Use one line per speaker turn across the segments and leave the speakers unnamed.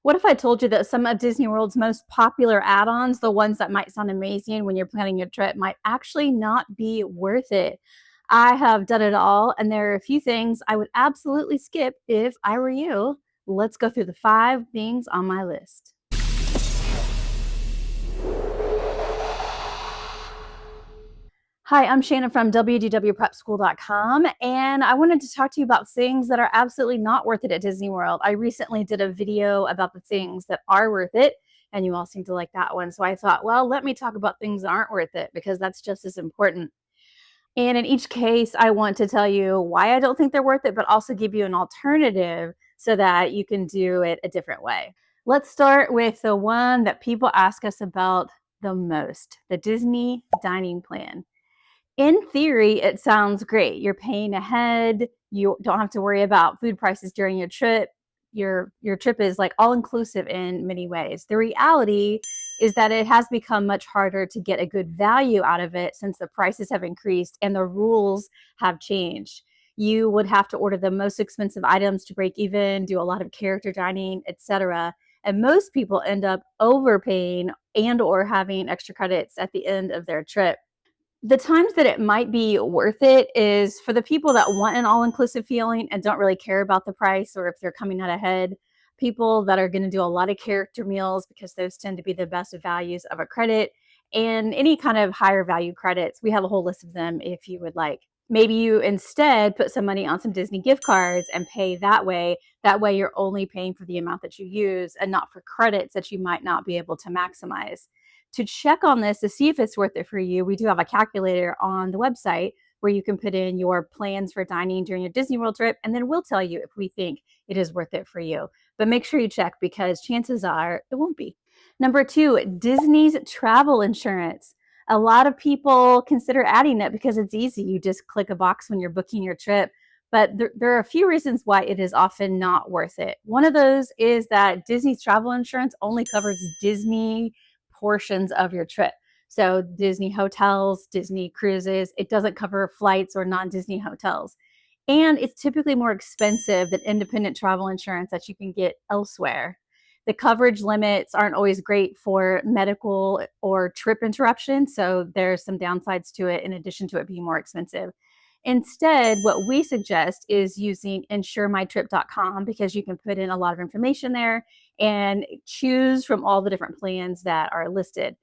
What if I told you that some of Disney World's most popular add-ons, the ones that might sound amazing when you're planning your trip, might actually not be worth it? I have done it all, and there are a few things I would absolutely skip if I were you. Let's go through the 5 things on my list. Hi, I'm Shannon from WDW and I wanted to talk to you about things that are absolutely not worth it at Disney World. I recently did a video about the things that are worth it, and you all seem to like that one. So I thought, well, let me talk about things that aren't worth it because that's just as important. And in each case, I want to tell you why I don't think they're worth it, but also give you an alternative so that you can do it a different way. Let's start with the one that people ask us about the most, the Disney dining plan. In theory, it sounds great. You're paying ahead. You don't have to worry about food prices during your trip. Your trip is like all inclusive in many ways. The reality is that it has become much harder to get a good value out of it since the prices have increased and the rules have changed. You would have to order the most expensive items to break even, do a lot of character dining, etc. And most people end up overpaying and or having extra credits at the end of their trip. The times that it might be worth it is for the people that want an all-inclusive feeling and don't really care about the price or if they're coming out ahead. People that are going to do a lot of character meals because those tend to be the best values of a credit, and any kind of higher value credits. We have a whole list of them if you would like. Maybe you instead put some money on some Disney gift cards and pay that way. That way you're only paying for the amount that you use and not for credits that you might not be able to maximize. To check on this to see if it's worth it for you, we do have a calculator on the website where you can put in your plans for dining during your Disney World trip, and then we'll tell you if we think it is worth it for you. But make sure you check because chances are it won't be. Number 2, Disney's travel insurance. A lot of people consider adding it because it's easy. You just click a box when you're booking your trip. But there are a few reasons why it is often not worth it. One of those is that Disney's travel insurance only covers Disney portions of your trip. So Disney hotels, Disney cruises, it doesn't cover flights or non-Disney hotels. And it's typically more expensive than independent travel insurance that you can get elsewhere. The coverage limits aren't always great for medical or trip interruption, so there's some downsides to it in addition to it being more expensive. Instead, what we suggest is using insuremytrip.com because you can put in a lot of information there and choose from all the different plans that are listed.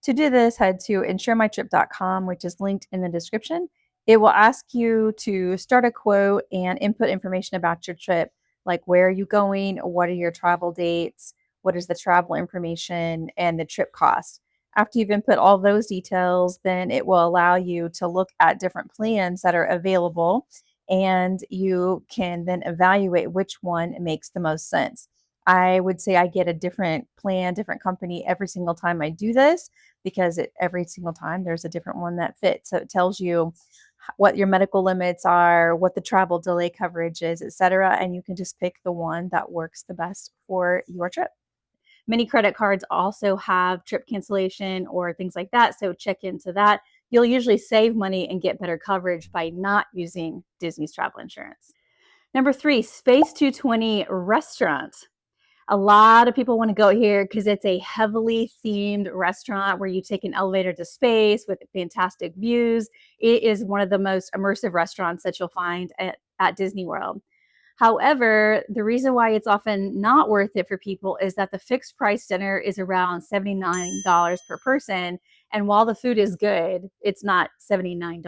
To do this, head to insuremytrip.com, which is linked in the description. It will ask you to start a quote and input information about your trip, like where are you going, what are your travel dates, what is the travel information, and the trip cost. After you've input all those details, then it will allow you to look at different plans that are available, and you can then evaluate which one makes the most sense. I would say I get a different plan, different company every single time I do this because every single time there's a different one that fits. So it tells you what your medical limits are, what the travel delay coverage is, etc. And you can just pick the one that works the best for your trip. Many credit cards also have trip cancellation or things like that. So check into that. You'll usually save money and get better coverage by not using Disney's travel insurance. Number 3, Space 220 restaurant. A lot of people want to go here because it's a heavily themed restaurant where you take an elevator to space with fantastic views. It is one of the most immersive restaurants that you'll find at Disney World. However, the reason why it's often not worth it for people is that the fixed price dinner is around $79 per person. And while the food is good, it's not $79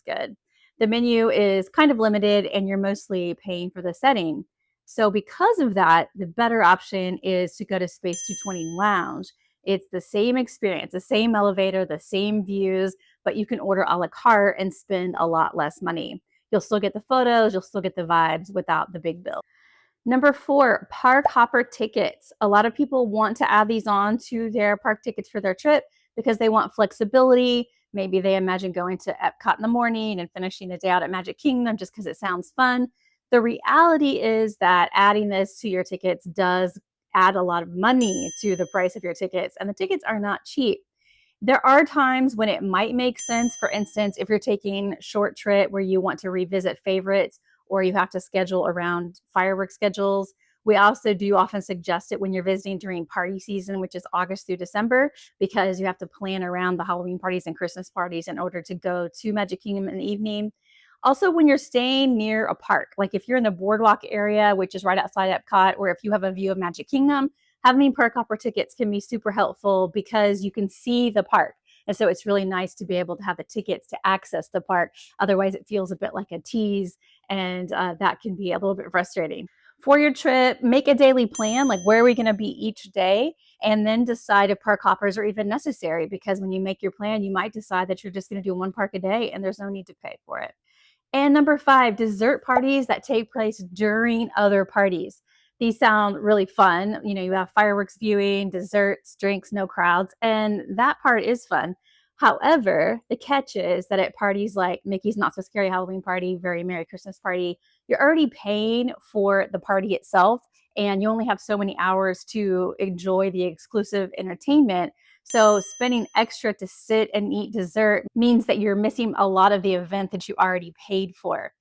good. The menu is kind of limited and you're mostly paying for the setting. So because of that, the better option is to go to Space 220 Lounge. It's the same experience, the same elevator, the same views, but you can order a la carte and spend a lot less money. You'll still get the photos, you'll still get the vibes without the big bill. Number 4, park hopper tickets. A lot of people want to add these on to their park tickets for their trip because they want flexibility. Maybe they imagine going to Epcot in the morning and finishing the day out at Magic Kingdom just because it sounds fun. The reality is that adding this to your tickets does add a lot of money to the price of your tickets, and the tickets are not cheap. There are times when it might make sense. For instance, if you're taking a short trip where you want to revisit favorites or you have to schedule around fireworks schedules, We also do often suggest it when you're visiting during party season, which is August through December, because you have to plan around the Halloween parties and Christmas parties in order to go to Magic Kingdom in the evening. Also, when you're staying near a park, like if you're in the boardwalk area, which is right outside Epcot, or if you have a view of Magic Kingdom, having park hopper tickets can be super helpful because you can see the park. And so it's really nice to be able to have the tickets to access the park. Otherwise, it feels a bit like a tease, and that can be a little bit frustrating. For your trip, make a daily plan, like where are we going to be each day, and then decide if park hoppers are even necessary. Because when you make your plan, you might decide that you're just going to do one park a day and there's no need to pay for it. And number 5, dessert parties that take place during other parties. These sound really fun. You know, you have fireworks viewing, desserts, drinks, no crowds, and that part is fun. However, the catch is that at parties like Mickey's Not So Scary Halloween Party, Very Merry Christmas Party, you're already paying for the party itself, and you only have so many hours to enjoy the exclusive entertainment. So spending extra to sit and eat dessert means that you're missing a lot of the event that you already paid for.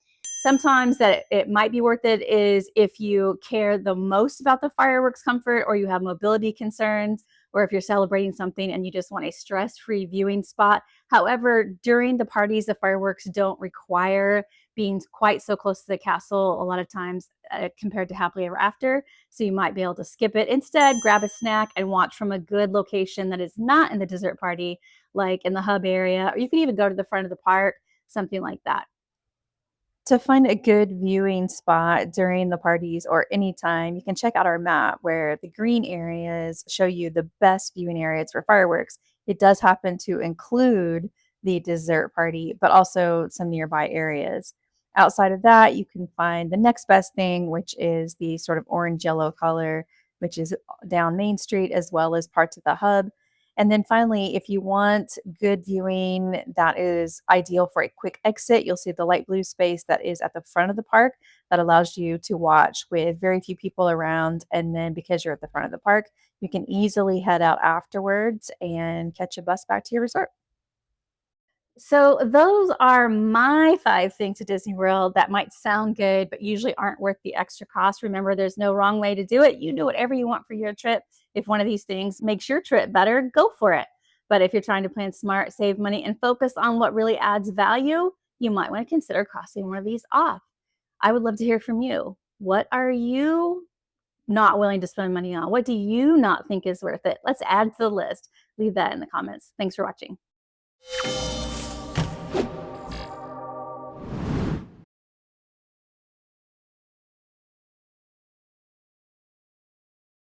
Sometimes that it might be worth it is if you care the most about the fireworks comfort, or you have mobility concerns, or if you're celebrating something and you just want a stress-free viewing spot. However, during the parties, the fireworks don't require being quite so close to the castle a lot of times, compared to Happily Ever After. So you might be able to skip it. Instead, grab a snack and watch from a good location that is not in the dessert party, like in the hub area, or you can even go to the front of the park, something like that. To find a good viewing spot during the parties or anytime, you can check out our map where the green areas show you the best viewing areas for fireworks. It does happen to include the dessert party, but also some nearby areas. Outside of that, you can find the next best thing, which is the sort of orange yellow color, which is down Main Street as well as parts of the hub. And then finally, if you want good viewing that is ideal for a quick exit, you'll see the light blue space that is at the front of the park that allows you to watch with very few people around. And then because you're at the front of the park, you can easily head out afterwards and catch a bus back to your resort. So those are my 5 things to Disney World that might sound good, but usually aren't worth the extra cost. Remember, there's no wrong way to do it. You do whatever you want for your trip. If one of these things makes your trip better, go for it. But if you're trying to plan smart, save money, and focus on what really adds value, you might want to consider crossing one of these off. I would love to hear from you. What are you not willing to spend money on? What do you not think is worth it? Let's add to the list. Leave that in the comments. Thanks for watching.